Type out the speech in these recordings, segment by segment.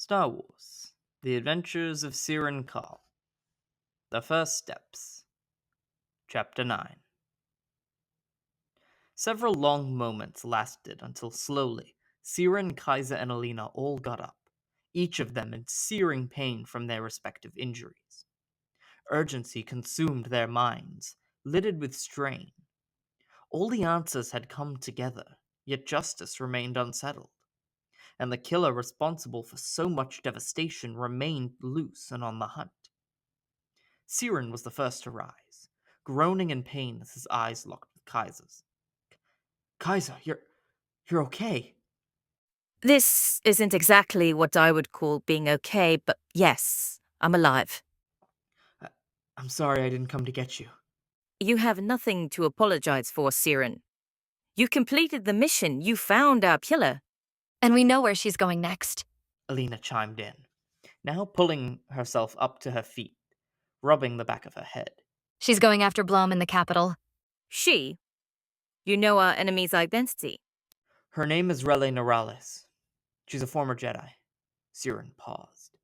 Star Wars: The Adventures of Serian Kall. The First Steps. Chapter 9. Several long moments lasted until slowly, Serian, Kaiser, and Alina all got up, each of them in searing pain from their respective injuries. Urgency consumed their minds, littered with strain. All the answers had come together, yet justice remained unsettled, and the killer responsible for so much devastation remained loose and on the hunt. Serian was the first to rise, groaning in pain as his eyes locked with Kaiser's. Kaiser, you're okay. This isn't exactly what I would call being okay, but yes, I'm alive. I'm sorry I didn't come to get you. You have nothing to apologize for, Siren. You completed the mission. You found our killer. And we know where she's going next. Alina chimed in, now pulling herself up to her feet, rubbing the back of her head. She's going after Blum in the capital. She? You know our enemy's identity. Her name is Rele Norales. She's a former Jedi. Siren paused,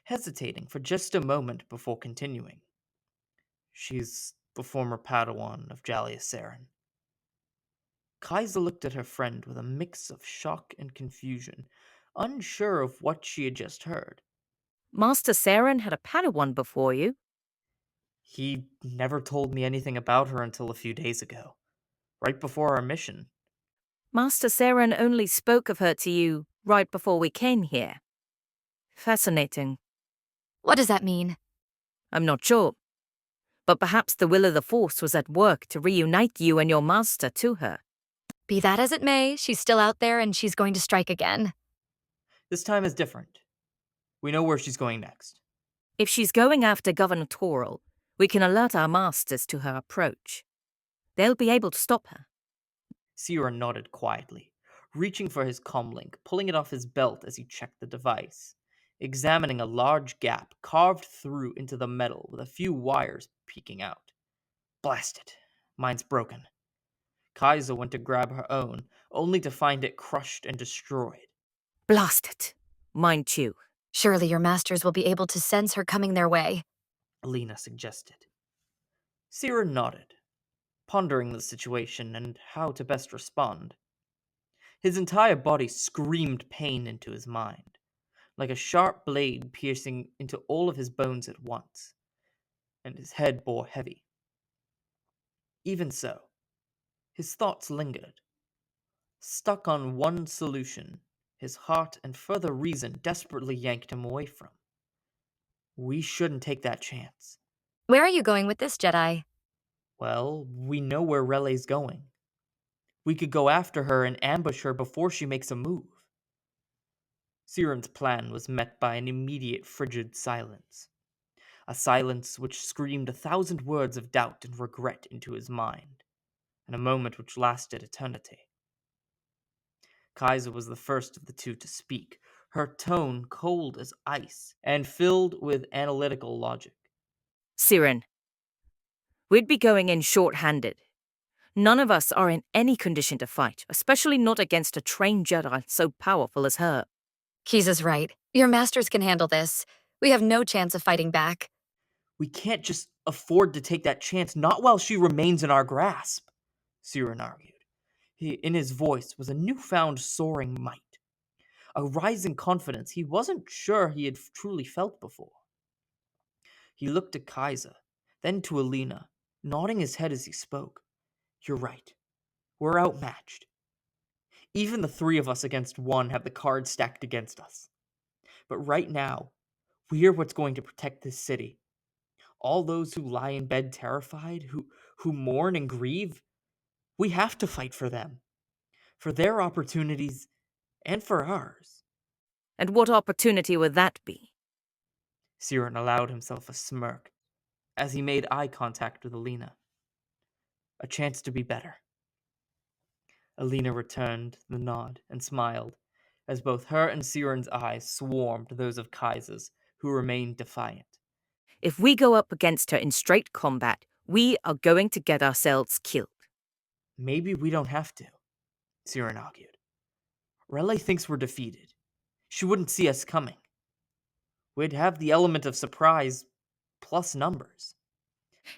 hesitating for just a moment before continuing. She's the former Padawan of Jalia Saren. Kaiser looked at her friend with a mix of shock and confusion, unsure of what she had just heard. Master Saren had a Padawan before you. He never told me anything about her until a few days ago, right before our mission. Master Saren only spoke of her to you right before we came here. Fascinating. What does that mean? I'm not sure. But perhaps the will of the Force was at work to reunite you and your master to her. Be that as it may, she's still out there and she's going to strike again. This time is different. We know where she's going next. If she's going after Governor Toril, we can alert our masters to her approach. They'll be able to stop her. Serian nodded quietly, reaching for his comlink, pulling it off his belt as he checked the device, examining a large gap carved through into the metal with a few wires peeking out. Blast it. Mine's broken. Kaiser went to grab her own, only to find it crushed and destroyed. Blast it. Mine too. Surely your masters will be able to sense her coming their way. Alina suggested. Serian nodded, pondering the situation and how to best respond. His entire body screamed pain into his mind, like a sharp blade piercing into all of his bones at once, and his head bore heavy. Even so, his thoughts lingered, stuck on one solution his heart and further reason desperately yanked him away from. We shouldn't take that chance. Where are you going with this, Jedi? Well, we know where Rele's going. We could go after her and ambush her before she makes a move. Siren's plan was met by an immediate frigid silence. A silence which screamed 1,000 words of doubt and regret into his mind, in a moment which lasted eternity. Kaiser was the first of the two to speak, her tone cold as ice and filled with analytical logic. Siren, we'd be going in short-handed. None of us are in any condition to fight, especially not against a trained Jedi so powerful as her. Keyes is right. Your masters can handle this. We have no chance of fighting back. We can't just afford to take that chance, not while she remains in our grasp, Serian argued. In his voice was a newfound soaring might, a rising confidence he wasn't sure he had truly felt before. He looked at Kaiser, then to Alina, nodding his head as he spoke. You're right. We're outmatched. Even the three of us against one have the cards stacked against us. But right now, we're what's going to protect this city. All those who lie in bed terrified, who mourn and grieve, we have to fight for them. For their opportunities and for ours. And what opportunity would that be? Serian allowed himself a smirk as he made eye contact with Alina. A chance to be better. Alina returned the nod and smiled, as both her and Siren's eyes swarmed those of Kaiser's, who remained defiant. If we go up against her in straight combat, we are going to get ourselves killed. Maybe we don't have to, Serian argued. Rele thinks we're defeated. She wouldn't see us coming. we'd have the element of surprise plus numbers.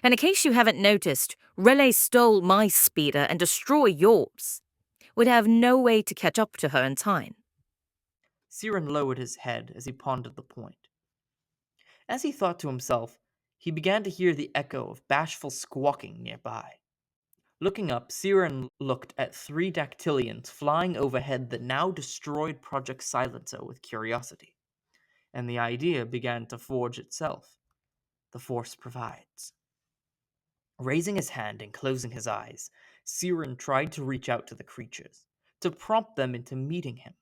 And in case you haven't noticed, Relay stole my speeder and destroyed yours. We'd have no way to catch up to her in time. Siren lowered his head as he pondered the point. As he thought to himself, he began to hear the echo of bashful squawking nearby. Looking up, Siren looked at 3 dactylians flying overhead that now destroyed Project Silencer with curiosity, and the idea began to forge itself. The Force provides. Raising his hand and closing his eyes, Siren tried to reach out to the creatures, to prompt them into meeting him.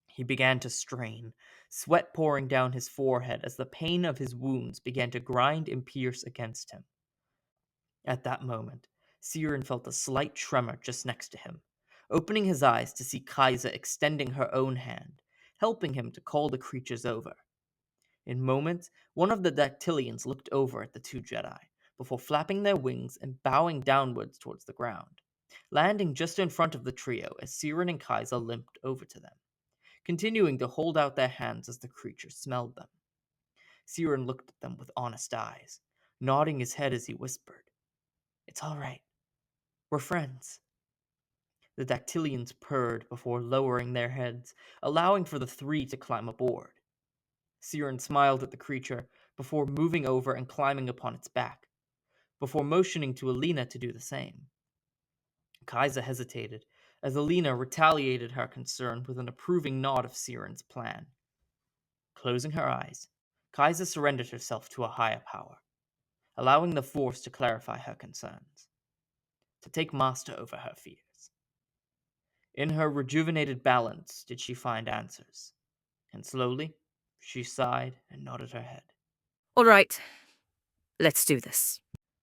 He began to strain, sweat pouring down his forehead as the pain of his wounds began to grind and pierce against him. At that moment, Siren felt a slight tremor just next to him, opening his eyes to see Kaisa extending her own hand, helping him to call the creatures over. In moments, one of the dactylians looked over at the 2 Jedi, before flapping their wings and bowing downwards towards the ground, landing just in front of the trio as Siren and Kaisa limped over to them, continuing to hold out their hands as the creatures smelled them. Siren looked at them with honest eyes, nodding his head as he whispered, "It's all right. We're friends." The dactylians purred before lowering their heads, allowing for the 3 to climb aboard. Siren smiled at the creature before moving over and climbing upon its back, before motioning to Alina to do the same. Kaisa hesitated, as Alina retaliated her concern with an approving nod of Siren's plan. Closing her eyes, Kaisa surrendered herself to a higher power, allowing the Force to clarify her concerns, to take master over her fears. In her rejuvenated balance did she find answers, and slowly she sighed and nodded her head. All right, let's do this.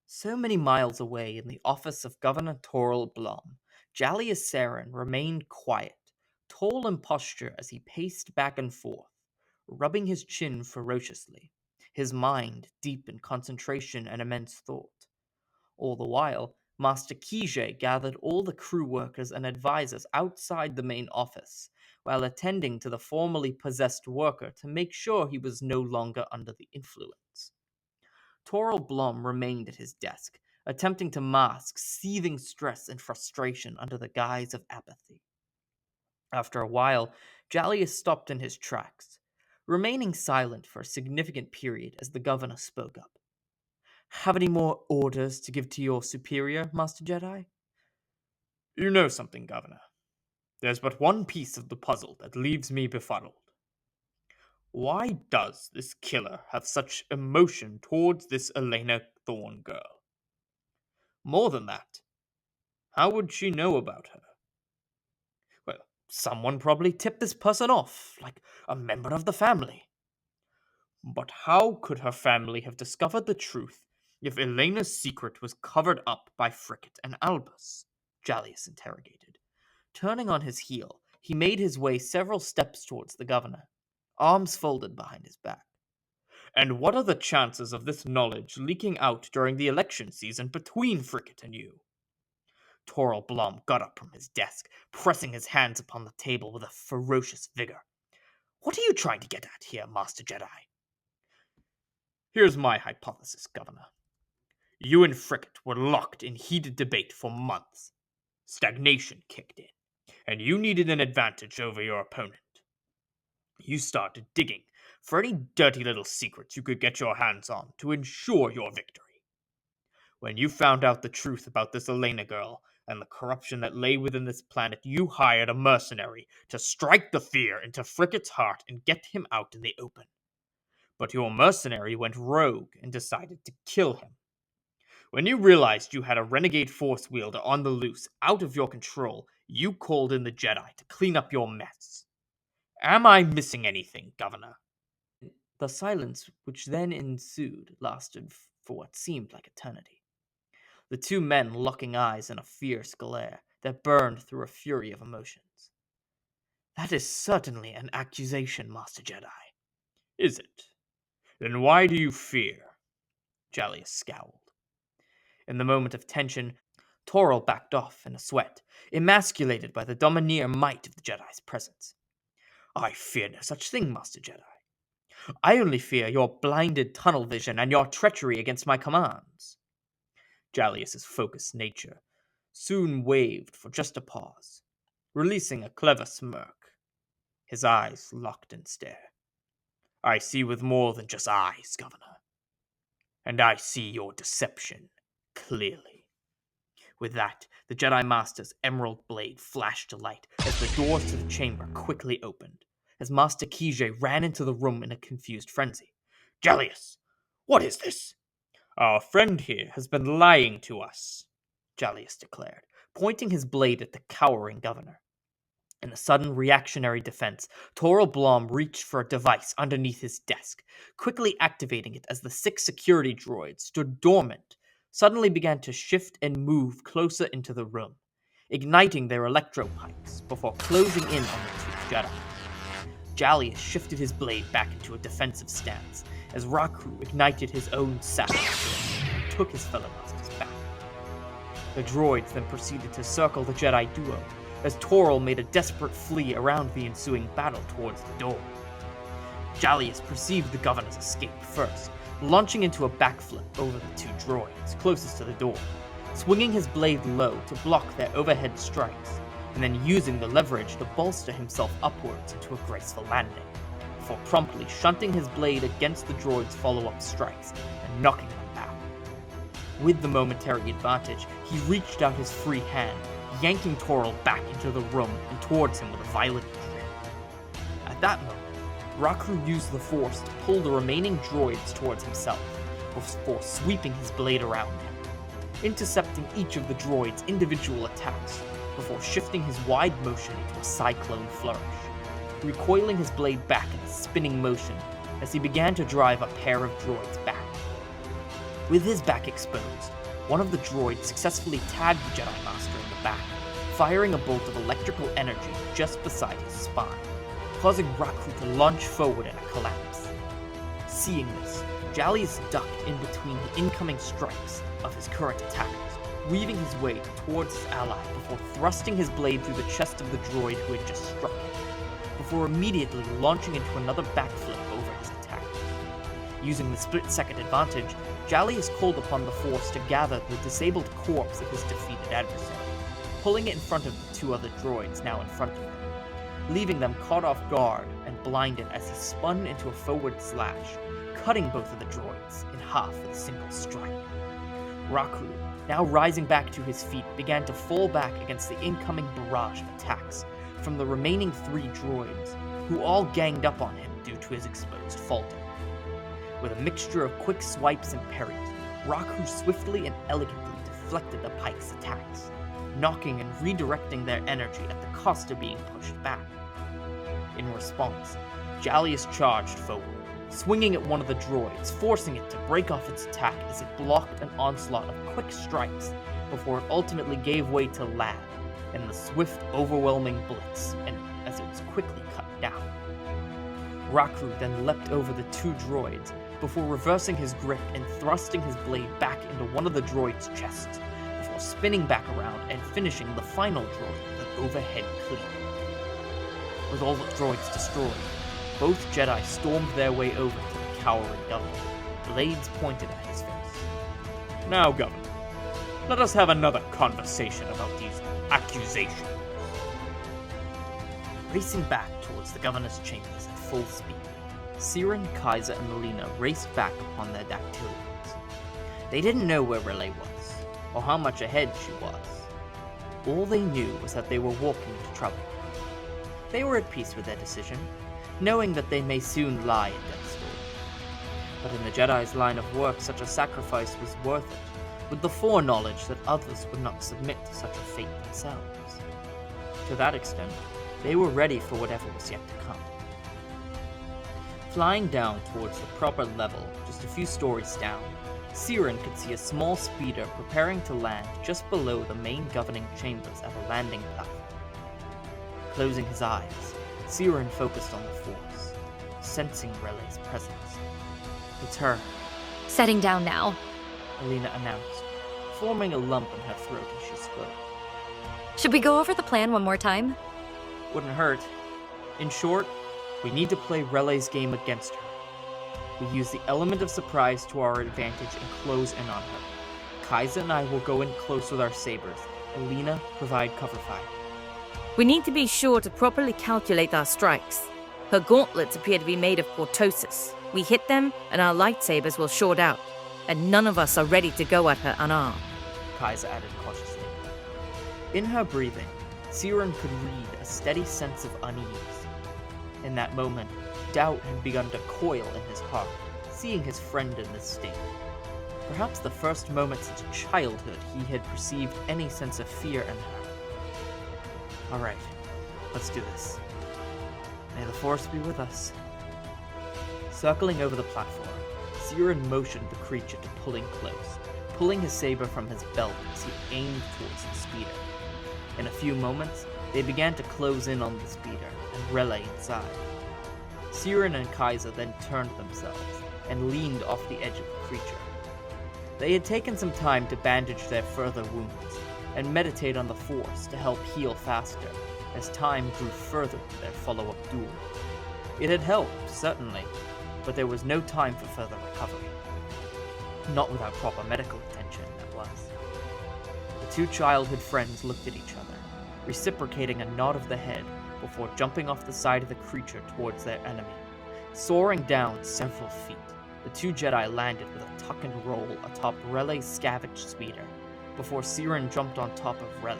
So many miles away in the office of Governor Toril Blom, Jallius Saren remained quiet, tall in posture as he paced back and forth, rubbing his chin ferociously, his mind deep in concentration and immense thought. All the while, Master Kijé gathered all the crew workers and advisors outside the main office, while attending to the formerly possessed worker to make sure he was no longer under the influence. Toril Blom remained at his desk, attempting to mask seething stress and frustration under the guise of apathy. After a while, Jallius stopped in his tracks, remaining silent for a significant period as the governor spoke up. "Have any more orders to give to your superior, Master Jedi?" "You know something, Governor. There's but one piece of the puzzle that leaves me befuddled. Why does this killer have such emotion towards this Elena Thorne girl? More than that, how would she know about her? Well, someone probably tipped this person off, like a member of the family. But how could her family have discovered the truth if Elena's secret was covered up by Frickett and Albus?" Jallius interrogated. Turning on his heel, he made his way several steps towards the governor, arms folded behind his back. "And what are the chances of this knowledge leaking out during the election season between Frickett and you?" Toril Blom got up from his desk, pressing his hands upon the table with a ferocious vigor. "What are you trying to get at here, Master Jedi?" "Here's my hypothesis, Governor. You and Frickett were locked in heated debate for months. Stagnation kicked in, and you needed an advantage over your opponent. You started digging for any dirty little secrets you could get your hands on to ensure your victory. When you found out the truth about this Elena girl and the corruption that lay within this planet, you hired a mercenary to strike the fear into Frickett's heart and get him out in the open. But your mercenary went rogue and decided to kill him. When you realized you had a renegade force wielder on the loose, out of your control, you called in the Jedi to clean up your mess. Am I missing anything, Governor?" The silence which then ensued lasted for what seemed like eternity. The 2 men locking eyes in a fierce glare that burned through a fury of emotions. "That is certainly an accusation, Master Jedi." "Is it? Then why do you fear?" Jallius scowled. In the moment of tension, Toril backed off in a sweat, emasculated by the domineer might of the Jedi's presence. "I fear no such thing, Master Jedi. I only fear your blinded tunnel vision and your treachery against my commands. Jallius's focused nature soon waved for just a pause, releasing a clever smirk. His eyes locked in stare. I see with more than just eyes, Governor. And I see your deception clearly. With that, the Jedi Master's emerald blade flashed to light as the doors to the chamber quickly opened, as Master Kijé ran into the room in a confused frenzy. Jallius, what is this? Our friend here has been lying to us, Jallius declared, pointing his blade at the cowering governor. In a sudden reactionary defense, Toril Blom reached for a device underneath his desk, quickly activating it as the 6 security droids stood dormant, suddenly began to shift and move closer into the room, igniting their electropipes before closing in on the 2 Jedi. Jallius shifted his blade back into a defensive stance as Raku ignited his own sapphire blade and took his fellow masters back. The droids then proceeded to circle the Jedi duo as Toril made a desperate flee around the ensuing battle towards the door. Jallius perceived the governor's escape first, launching into a backflip over the 2 droids closest to the door, swinging his blade low to block their overhead strikes, and then using the leverage to bolster himself upwards into a graceful landing, before promptly shunting his blade against the droid's follow-up strikes and knocking them back. With the momentary advantage, he reached out his free hand, yanking Toril back into the room and towards him with a violent grip. At that moment, Raku used the Force to pull the remaining droids towards himself, before sweeping his blade around him, intercepting each of the droids' individual attacks, before shifting his wide motion into a cyclone flourish, recoiling his blade back in a spinning motion as he began to drive a pair of droids back. With his back exposed, one of the droids successfully tagged the Jedi Master in the back, firing a bolt of electrical energy just beside his spine, causing Raku to lunge forward in a collapse. Seeing this, Jallius ducked in between the incoming strikes of his current attackers, weaving his way towards his ally before thrusting his blade through the chest of the droid who had just struck him, before immediately launching into another backflip over his attack. Using the split-second advantage, Jallius called upon the Force to gather the disabled corpse of his defeated adversary, pulling it in front of the 2 other droids now in front of him, leaving them caught off guard and blinded as he spun into a forward slash, cutting both of the droids in half with a single strike. Raku, now rising back to his feet, began to fall back against the incoming barrage of attacks from the remaining 3 droids, who all ganged up on him due to his exposed falter. With a mixture of quick swipes and parries, Raku swiftly and elegantly deflected the Pike's attacks, knocking and redirecting their energy at the cost of being pushed back. In response, Jallius charged forward, swinging at one of the droids, forcing it to break off its attack as it blocked an onslaught of quick strikes before it ultimately gave way to Lad in the swift, overwhelming blitz, and as it was quickly cut down. Raku then leapt over the 2 droids before reversing his grip and thrusting his blade back into one of the droid's chests, before spinning back around and finishing the final droid with an overhead cleave. With all the droids destroyed, both Jedi stormed their way over to the cowering governor, blades pointed at his face. Now, Governor, let us have another conversation about these accusations. Racing back towards the governor's chambers at full speed, Serian, Kaiser, and Melina raced back upon their dactylians. They didn't know where Relay was, or how much ahead she was. All they knew was that they were walking into trouble. They were at peace with their decision, knowing that they may soon lie in death's door. But in the Jedi's line of work, such a sacrifice was worth it, with the foreknowledge that others would not submit to such a fate themselves. To that extent, they were ready for whatever was yet to come. Flying down towards the proper level, just a few stories down, Serian could see a small speeder preparing to land just below the main governing chambers at a landing platform. Closing his eyes, Serian focused on the Force, sensing Relay's presence. It's her, Setting down now. Alina announced, forming a lump in her throat as she spoke. Should we go over the plan one more time? Wouldn't hurt. In short, we need to play Relay's game against her, We use the element of surprise to our advantage and close in on her. Kaiser and I will go in close with our sabers. Alina, provide cover fire. We need to be sure to properly calculate our strikes. Her gauntlets appear to be made of portosis. We hit them, and our lightsabers will short out, and none of us are ready to go at her unarmed. Kaiser added cautiously. In her breathing, Serian could read a steady sense of unease. In that moment, doubt had begun to coil in his heart, seeing his friend in this state. Perhaps the first moment since childhood he had perceived any sense of fear in her. Alright, let's do this. May the Force be with us. Circling over the platform, Serian motioned the creature to pulling close, pulling his saber from his belt as he aimed towards the speeder. In a few moments, they began to close in on the speeder and relay inside. Serian and Kaiser then turned themselves and leaned off the edge of the creature. They had taken some time to bandage their further wounds and meditate on the Force to help heal faster as time grew further to their follow-up duel. It had helped, certainly, but there was no time for further recovery. Not without proper medical attention, that was. The two childhood friends looked at each other, reciprocating a nod of the head before jumping off the side of the creature towards their enemy. Soaring down several feet, the two Jedi landed with a tuck and roll atop Relay's scavenged speeder, before Serian jumped on top of Relay,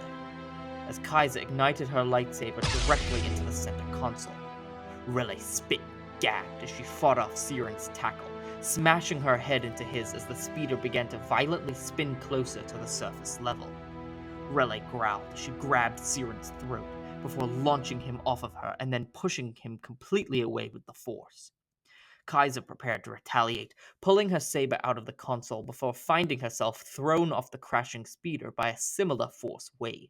as Kaiser ignited her lightsaber directly into the center console. Relay spit and gagged as she fought off Serian's tackle, smashing her head into his as the speeder began to violently spin closer to the surface level. Relay growled as she grabbed Serian's throat before launching him off of her and then pushing him completely away with the Force. Kaiser prepared to retaliate, pulling her saber out of the console before finding herself thrown off the crashing speeder by a similar Force wave.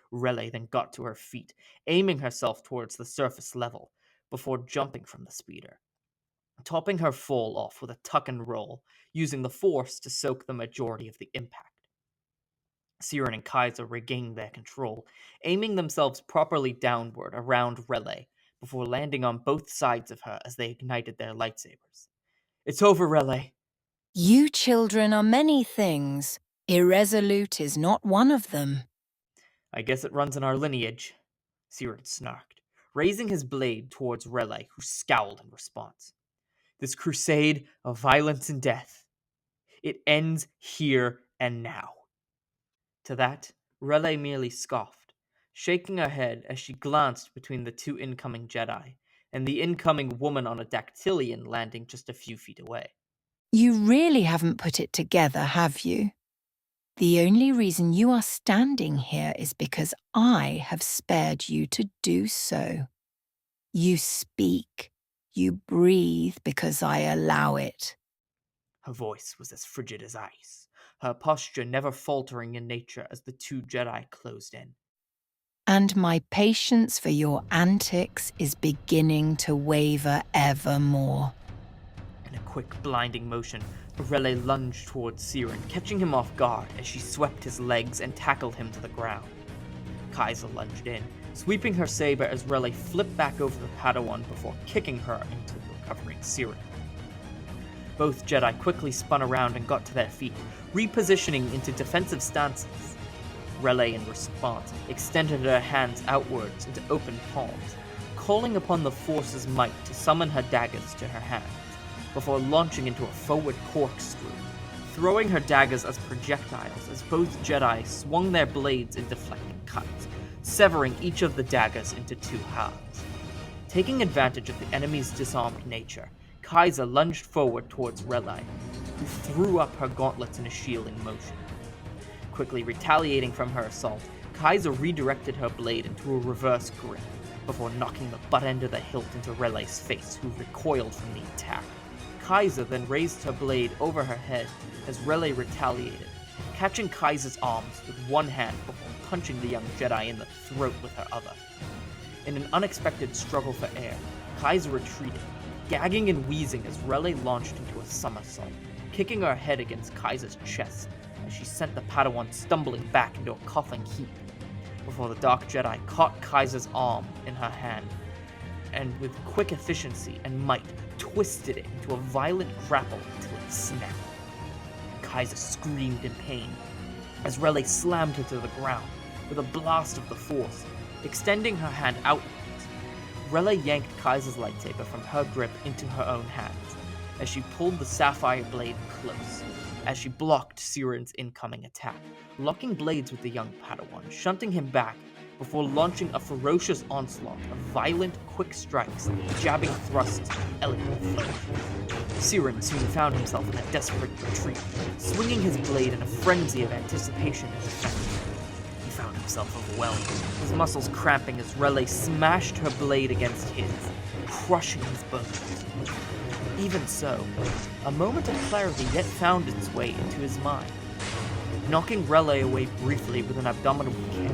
Relay then got to her feet, aiming herself towards the surface level before jumping from the speeder, topping her fall off with a tuck and roll, using the Force to soak the majority of the impact. Serian and Kaiser regained their control, aiming themselves properly downward around Relay before landing on both sides of her as they ignited their lightsabers. It's over, Relay. You children are many things. Irresolute is not one of them. I guess it runs in our lineage, Serian snarked, raising his blade towards Relay, who scowled in response. This crusade of violence and death. It ends here and now. To that, Relay merely scoffed, shaking her head as she glanced between the two incoming Jedi and the incoming woman on a dactylian landing just a few feet away. You really haven't put it together, have you? The only reason you are standing here is because I have spared you to do so. You speak, you breathe because I allow it. Her voice was as frigid as ice, her posture never faltering in nature as the two Jedi closed in. And my patience for your antics is beginning to waver ever more. In a quick, blinding motion, Relay lunged towards Serian, catching him off guard as she swept his legs and tackled him to the ground. Kaiser lunged in, sweeping her saber as Relay flipped back over the Padawan before kicking her into the recovering Serian. Both Jedi quickly spun around and got to their feet, repositioning into defensive stances. Relay, in response, extended her hands outwards into open palms, calling upon the Force's might to summon her daggers to her hands, before launching into a forward corkscrew, throwing her daggers as projectiles as both Jedi swung their blades in deflecting cuts, severing each of the daggers into two halves. Taking advantage of the enemy's disarmed nature, Kaiser lunged forward towards Relay, who threw up her gauntlets in a shielding motion. Quickly retaliating from her assault, Kaiser redirected her blade into a reverse grip, before knocking the butt end of the hilt into Relay's face, who recoiled from the attack. Kaiser then raised her blade over her head as Relay retaliated, catching Kaiser's arms with one hand before punching the young Jedi in the throat with her other. In an unexpected struggle for air, Kaiser retreated, gagging and wheezing as Relay launched into a somersault, kicking her head against Kaiser's chest as she sent the Padawan stumbling back into a coughing heap, before the Dark Jedi caught Kaiser's arm in her hand and with quick efficiency and might, twisted it into a violent grapple until it snapped. Kaiser screamed in pain as R'lyeh slammed her to the ground with a blast of the Force, extending her hand outwards. R'lyeh yanked Kaiser's lightsaber from her grip into her own hands as she pulled the sapphire blade close, as she blocked Serian's incoming attack, locking blades with the young Padawan, shunting him back before launching a ferocious onslaught of violent, quick strikes, jabbing thrusts, and elegant flourish. Serian soon found himself in a desperate retreat, swinging his blade in a frenzy of anticipation and defense. He found himself overwhelmed, his muscles cramping as R'lyeh smashed her blade against his, crushing his bones. Even so, a moment of clarity yet found its way into his mind. Knocking R'lyeh away briefly with an abdominal kick,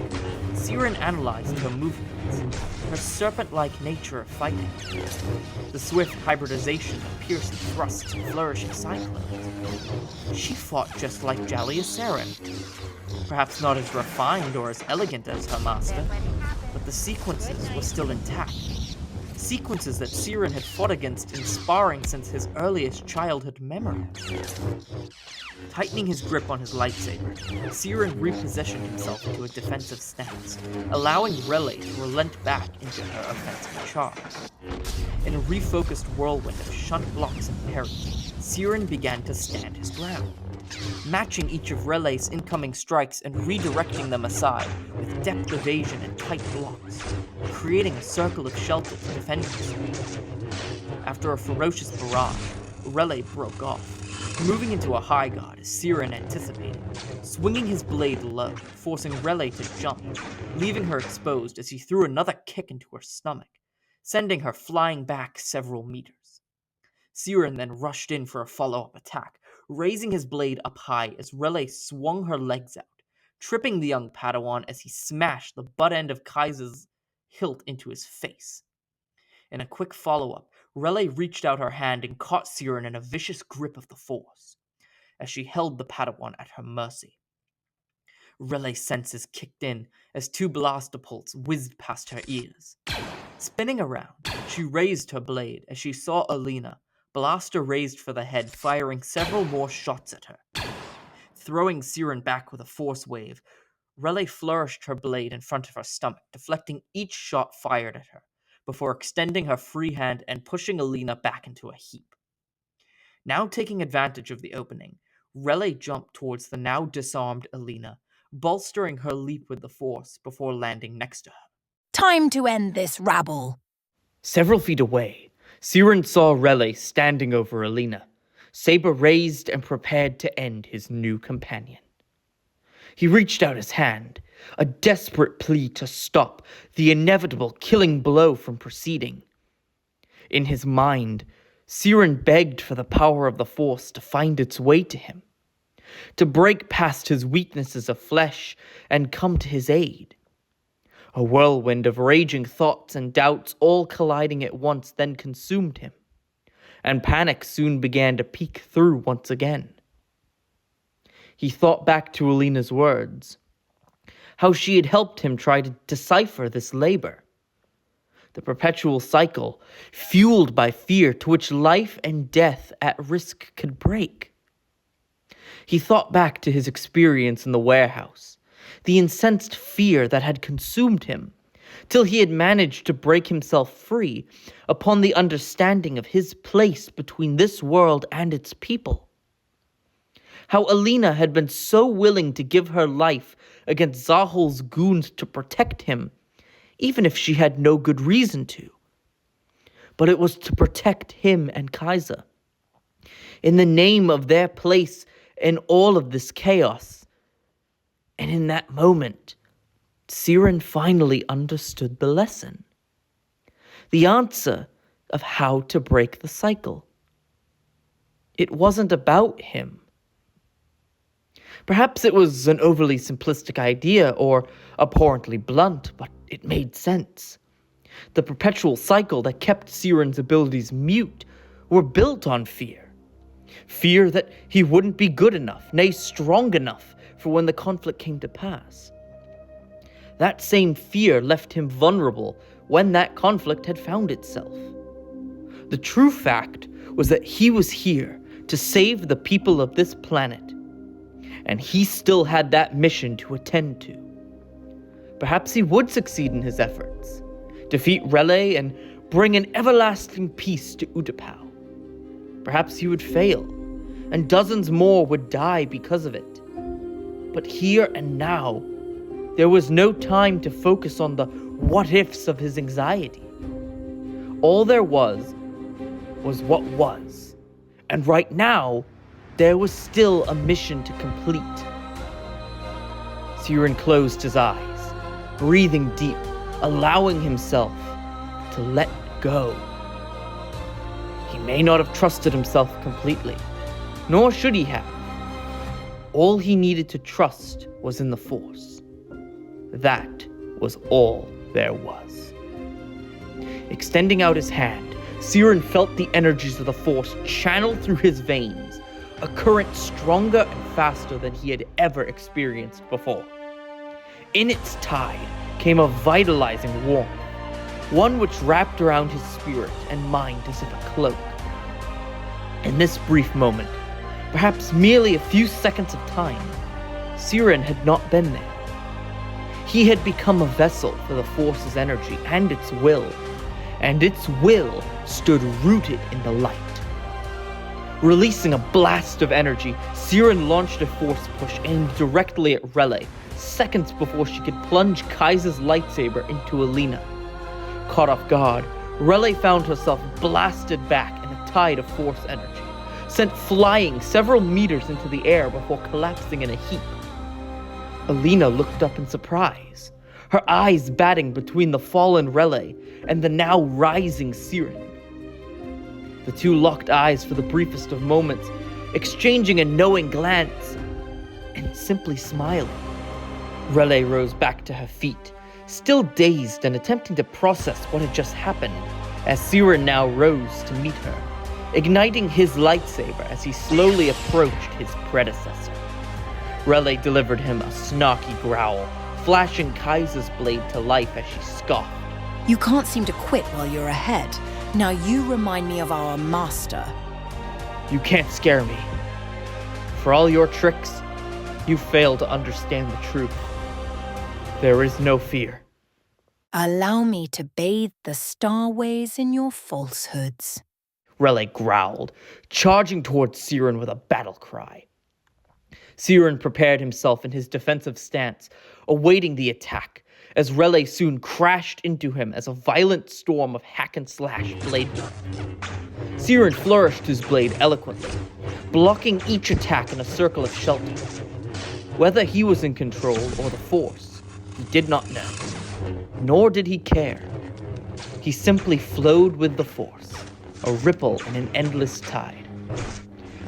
Serian analyzed her movements, her serpent-like nature of fighting, the swift hybridization of piercing thrusts and flourishing cyclones. She fought just like Jalia Serian. Perhaps not as refined or as elegant as her master, but the sequences were still intact. Sequences that Serian had fought against in sparring since his earliest childhood memories. Tightening his grip on his lightsaber, Serian repositioned himself into a defensive stance, allowing R'lyeh to relent back into her offensive charge. In a refocused whirlwind of shunt blocks and parries, Serian began to stand his ground, matching each of R'lyeh's incoming strikes and redirecting them aside with depth evasion and tight blocks, creating a circle of shelter to defend himself. After a ferocious barrage, R'lyeh broke off, moving into a high guard as Serian anticipated, swinging his blade low, forcing R'lyeh to jump, leaving her exposed as he threw another kick into her stomach, sending her flying back several meters. Serian then rushed in for a follow-up attack, raising his blade up high as R'lyeh swung her legs out, tripping the young Padawan as he smashed the butt end of Kaiser's hilt into his face. In a quick follow-up, R'lyeh reached out her hand and caught Serian in a vicious grip of the Force, as she held the Padawan at her mercy. R'lyeh's senses kicked in as two blaster bolts whizzed past her ears. Spinning around, she raised her blade as she saw Alina, blaster raised for the head, firing several more shots at her. Throwing Serian back with a Force wave, R'lyeh flourished her blade in front of her stomach, deflecting each shot fired at her, before extending her free hand and pushing Alina back into a heap. Now taking advantage of the opening, R'lyeh jumped towards the now disarmed Alina, bolstering her leap with the Force before landing next to her. Time to end this rabble. Several feet away, Serian saw R'lyeh standing over Alina, saber raised and prepared to end his new companion. He reached out his hand, a desperate plea to stop the inevitable killing blow from proceeding. In his mind, Serian begged for the power of the Force to find its way to him, to break past his weaknesses of flesh and come to his aid. A whirlwind of raging thoughts and doubts all colliding at once then consumed him, and panic soon began to peek through once again. He thought back to Alina's words, how she had helped him try to decipher this labor. The perpetual cycle, fueled by fear to which life and death at risk could break. He thought back to his experience in the warehouse, the incensed fear that had consumed him, till he had managed to break himself free upon the understanding of his place between this world and its people. How Alina had been so willing to give her life against Zahol's goons to protect him, even if she had no good reason to. But it was to protect him and Kaiser, in the name of their place in all of this chaos. And in that moment, Serian finally understood the lesson. The answer of how to break the cycle. It wasn't about him. Perhaps it was an overly simplistic idea or abhorrently blunt, but it made sense. The perpetual cycle that kept Serian's abilities mute were built on fear. Fear that he wouldn't be good enough, nay, strong enough for when the conflict came to pass. That same fear left him vulnerable when that conflict had found itself. The true fact was that he was here to save the people of this planet, and he still had that mission to attend to. Perhaps he would succeed in his efforts, defeat R'lyeh and bring an everlasting peace to Utapau. Perhaps he would fail, and dozens more would die because of it. But here and now, there was no time to focus on the what-ifs of his anxiety. All there was what was. And right now, there was still a mission to complete. Serian closed his eyes, breathing deep, allowing himself to let go. He may not have trusted himself completely, nor should he have. All he needed to trust was in the Force. That was all there was. Extending out his hand, Serian felt the energies of the Force channel through his veins, a current stronger and faster than he had ever experienced before. In its tide came a vitalizing warmth, one which wrapped around his spirit and mind as if a cloak. In this brief moment, perhaps merely a few seconds of time, Serian had not been there. He had become a vessel for the Force's energy and its will stood rooted in the light. Releasing a blast of energy, Serian launched a Force push aimed directly at R'lyeh, seconds before she could plunge Kaiser's lightsaber into Alina. Caught off guard, R'lyeh found herself blasted back in a tide of Force energy, sent flying several meters into the air before collapsing in a heap. Alina looked up in surprise, her eyes batting between the fallen R'lyeh and the now rising Serian. The two locked eyes for the briefest of moments, exchanging a knowing glance, and simply smiling. R'lyeh rose back to her feet, still dazed and attempting to process what had just happened, as Serian now rose to meet her, igniting his lightsaber as he slowly approached his predecessor. R'lyeh delivered him a snarky growl, flashing Kaiser's blade to life as she scoffed. You can't seem to quit while you're ahead. Now you remind me of our master. You can't scare me. For all your tricks, you fail to understand the truth. There is no fear. Allow me to bathe the starways in your falsehoods. R'lyeh growled, charging towards Serian with a battle cry. Serian prepared himself in his defensive stance, awaiting the attack, as R'lyeh soon crashed into him as a violent storm of hack-and-slash blade work. Serian flourished his blade eloquently, blocking each attack in a circle of shelter. Whether he was in control or the Force, he did not know, nor did he care. He simply flowed with the Force, a ripple in an endless tide.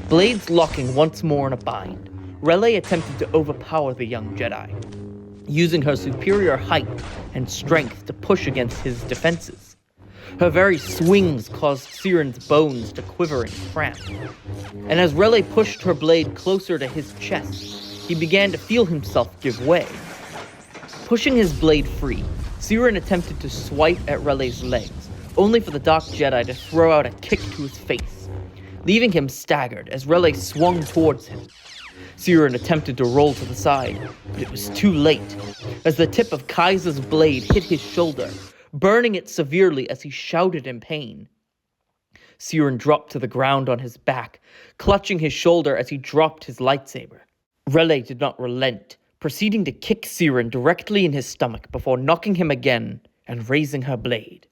Blades locking once more in a bind, R'lyeh attempted to overpower the young Jedi, using her superior height and strength to push against his defenses. Her very swings caused Serian's bones to quiver and cramp. And as R'lyeh pushed her blade closer to his chest, he began to feel himself give way. Pushing his blade free, Serian attempted to swipe at R'lyeh's legs, only for the Dark Jedi to throw out a kick to his face, leaving him staggered as R'lyeh swung towards him. Serian attempted to roll to the side, but it was too late, as the tip of Kaiser's blade hit his shoulder, burning it severely as he shouted in pain. Serian dropped to the ground on his back, clutching his shoulder as he dropped his lightsaber. R'lyeh did not relent, proceeding to kick Serian directly in his stomach before knocking him again and raising her blade.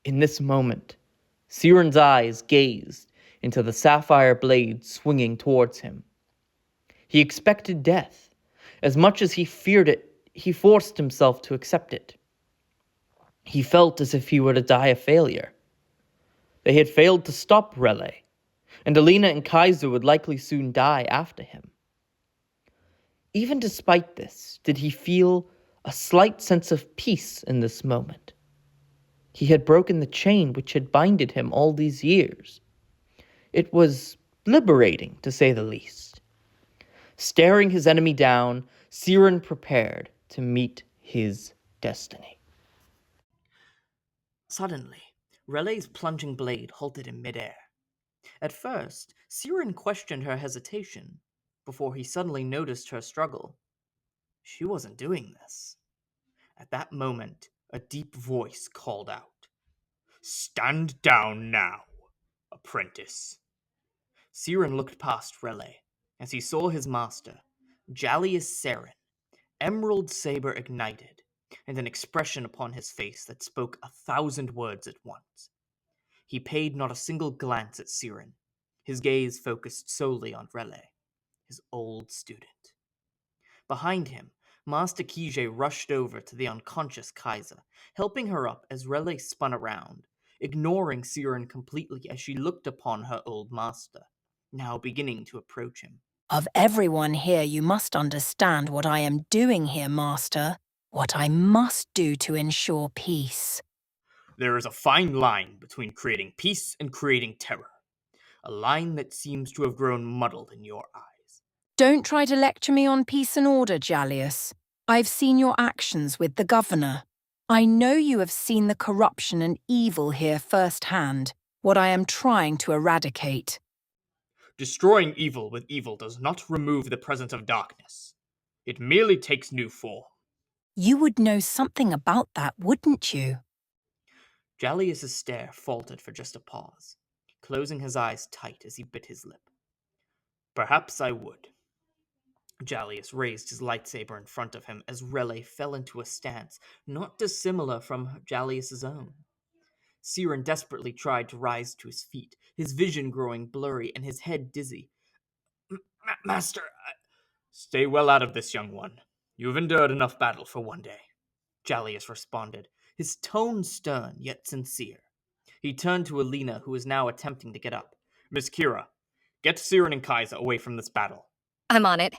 In this moment, Serian's eyes gazed into the sapphire blade swinging towards him. He expected death. As much as he feared it, he forced himself to accept it. He felt as if he were to die a failure. They had failed to stop R'lyeh, and Alina and Kaiser would likely soon die after him. Even despite this, did he feel a slight sense of peace in this moment? He had broken the chain which had binded him all these years. It was liberating, to say the least. Staring his enemy down, Serian prepared to meet his destiny. Suddenly, Relay's plunging blade halted in midair. At first, Serian questioned her hesitation, before he suddenly noticed her struggle. She wasn't doing this. At that moment, a deep voice called out, Stand down now, apprentice. Siren looked past Relay as he saw his master, Jallius Saren, emerald saber ignited, and an expression upon his face that spoke 1,000 words at once. He paid not a single glance at Siren. His gaze focused solely on Relay, his old student. Behind him, Master Kije rushed over to the unconscious Kaiser, helping her up as Relay spun around, ignoring Siren completely as she looked upon her old master, now beginning to approach him. Of everyone here, you must understand what I am doing here, Master. What I must do to ensure peace. There is a fine line between creating peace and creating terror. A line that seems to have grown muddled in your eyes. Don't try to lecture me on peace and order, Jallius. I've seen your actions with the governor. I know you have seen the corruption and evil here firsthand, what I am trying to eradicate. Destroying evil with evil does not remove the presence of darkness. It merely takes new form. You would know something about that, wouldn't you? Jallius's stare faltered for just a pause, closing his eyes tight as he bit his lip. Perhaps I would. Jallius raised his lightsaber in front of him as Relay fell into a stance not dissimilar from Jallius's own. Siren desperately tried to rise to his feet, his vision growing blurry and his head dizzy. Master, stay well out of this, young one. You have endured enough battle for one day. Jallius responded, his tone stern yet sincere. He turned to Alina, who was now attempting to get up. Miss Kira, get Siren and Kaiser away from this battle. I'm on it.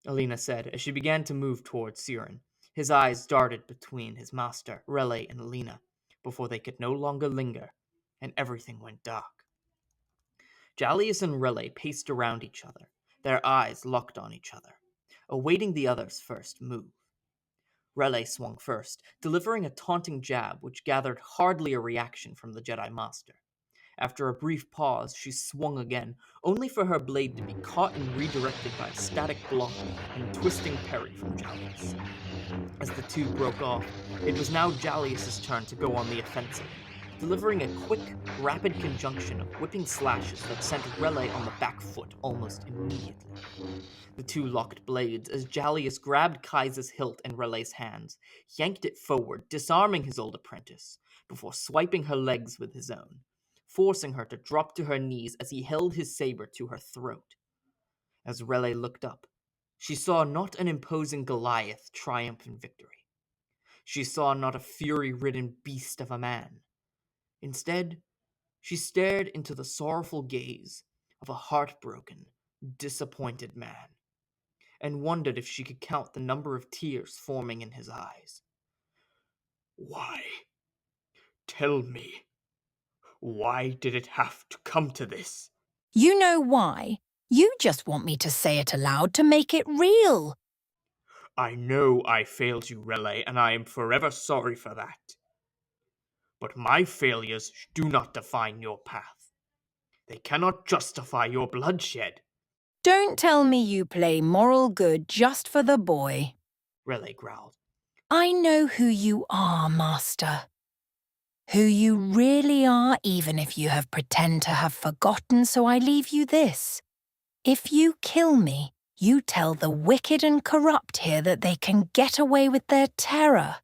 Alina said as she began to move towards Siren. His eyes darted between his master, Relay, and Alina, before they could no longer linger, and everything went dark. Jallius and Relay paced around each other, their eyes locked on each other, awaiting the other's first move. Relay swung first, delivering a taunting jab which gathered hardly a reaction from the Jedi Master. After a brief pause, she swung again, only for her blade to be caught and redirected by a static block and twisting parry from Jallius. As the two broke off, it was now Jallius's turn to go on the offensive, delivering a quick, rapid conjunction of whipping slashes that sent Relay on the back foot almost immediately. The two locked blades as Jallius grabbed Kaiser's hilt in Relay's hands, yanked it forward, disarming his old apprentice, before swiping her legs with his own, forcing her to drop to her knees as he held his saber to her throat. As Relay looked up, she saw not an imposing Goliath triumph in victory. She saw not a fury-ridden beast of a man. Instead, she stared into the sorrowful gaze of a heartbroken, disappointed man, and wondered if she could count the number of tears forming in his eyes. Why? Tell me. Why did it have to come to this? You know why? You just want me to say it aloud to make it real. I know I failed you, Relay, and I am forever sorry for that. But my failures do not define your path. They cannot justify your bloodshed. Don't tell me you play moral good just for the boy. Relay growled. I know who you are, Master. Who you really are, even if you have pretend to have forgotten, so I leave you this. If you kill me, you tell the wicked and corrupt here that they can get away with their terror.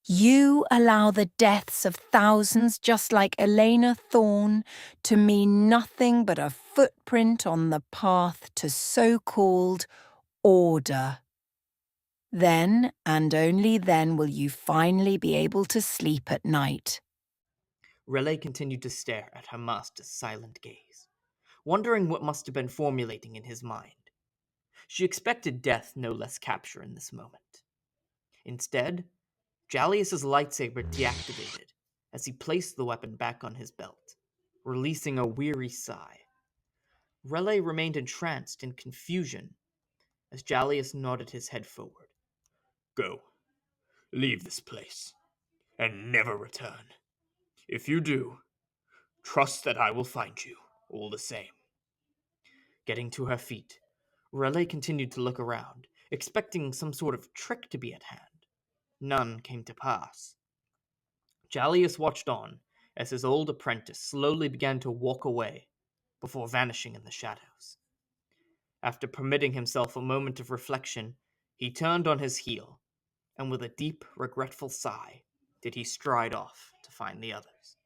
You allow the deaths of thousands just like Elena Thorne to mean nothing but a footprint on the path to so-called order. Then, and only then, will you finally be able to sleep at night. Relay continued to stare at her master's silent gaze, wondering what must have been formulating in his mind. She expected death no less capture in this moment. Instead, Jallius's lightsaber deactivated as he placed the weapon back on his belt, releasing a weary sigh. Relay remained entranced in confusion as Jallius nodded his head forward. Go. Leave this place. And never return. If you do, trust that I will find you, all the same. Getting to her feet, Raleigh continued to look around, expecting some sort of trick to be at hand. None came to pass. Jallius watched on as his old apprentice slowly began to walk away before vanishing in the shadows. After permitting himself a moment of reflection, he turned on his heel, and with a deep, regretful sigh, did he stride off to find the others.